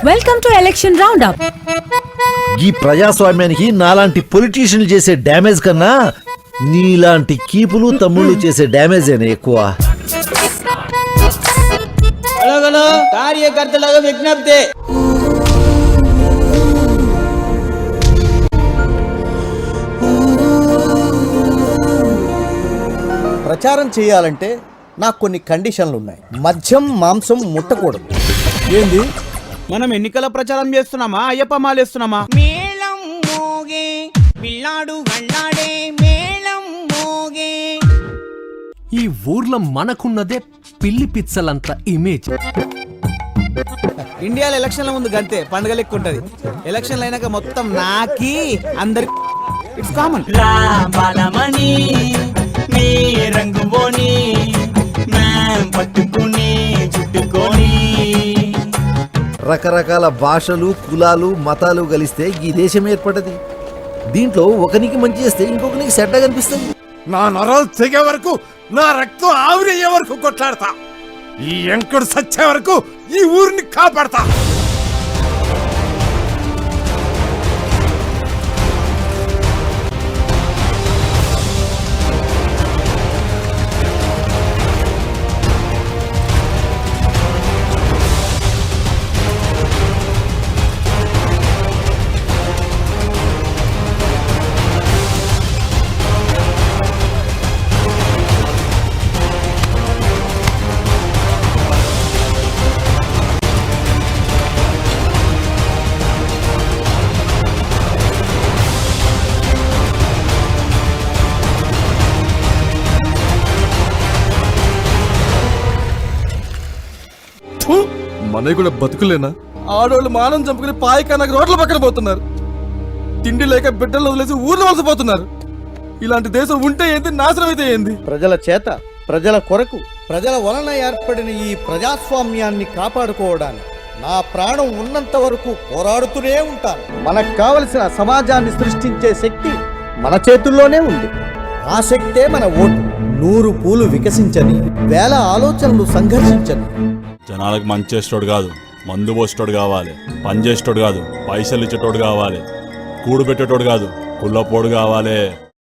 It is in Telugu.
Welcome to election round up. ఈ ప్రజాస్వామ్యానికి నాలాంటి పొలిటీషియన్లు చేసే డ్యామేజ్ కన్నా నీలాంటి కీపులు తమ్ముళ్ళు చేసే డ్యామేజేనే ఎక్కువ. కార్యకర్తలకు విజ్ఞప్తి. ప్రచారం చేయాలంటే నాకు కొన్ని కండిషన్లు ఉన్నాయి. మద్యం మాంసం ముట్టకూడదు. ఏంది మనం ఎన్నికల ప్రచారం చేస్తున్నామా అయ్యప్ప మాలేస్తున్నామా? మేళం మోగే పిల్లాడు గళ్ళాడే మేళం మోగే. ఈ ఊర్లో మనకున్నదే పిల్లి పిచ్చలంత ఇమేజ్. ఇండియాలో ఎలక్షన్ల ముందు గంతే పండుగ లెక్క ఉంటది. ఎలక్షన్లు అయినాక మొత్తం నాకి అందరి ఇట్స్ కామన్. బాలమణి నీ రంగు బోని మేం పట్టుకుని చుట్టుకొని. రకరకాల భాషలు కులాలు మతాలు కలిస్తే ఈ దేశం ఏర్పడ్డది. దీంట్లో ఒకనికి మంచి చేస్తే ఇంకొకరికి చెడ్డ కనిపిస్తుంది. నా నరాలు తెగే వరకు, నా రక్తం ఆవిరయ్యే వరకు కొట్లాడతా. ఈ ఎంకుడు సచ్చే వరకు ఈ ఊరిని కాపాడతా. మనయ్య కూడా బతుకులేనా? ఆడవాళ్ళు మానం చంపుకుని పాయకానకు రోడ్ల పక్కన పోతున్నారు. తిండి లేక బిడ్డలు వదిలేసి ఊర్లు వలసపోతున్నారు. ఇలాంటి దేశం ఉంటే ఏంది, నాశనం అయితే ఏంది? ప్రజల చేత, ప్రజల కొరకు, ప్రజల వలన ఏర్పడిన ఈ ప్రజాస్వామ్యాన్ని కాపాడుకోవడానికి నా ప్రాణం ఉన్నంత వరకు పోరాడుతూనే ఉంటాను. మనకు కావలసిన సమాజాన్ని సృష్టించే శక్తి మన చేతుల్లోనే ఉంది. ఆ శక్తే మన ఓటు. 100 పూలు వికసించని, 1000 ఆలోచనలు సంఘర్షించని. జనాలకు మంచి చేసేటోడు కాదు, మందు పోసేటోడు కావాలి. పని చేసేటోడు కాదు, పైసలు ఇచ్చేటోడు కావాలి. కూడు పెట్టేటోడు కాదు, కుళ్ళపోడు కావాలి.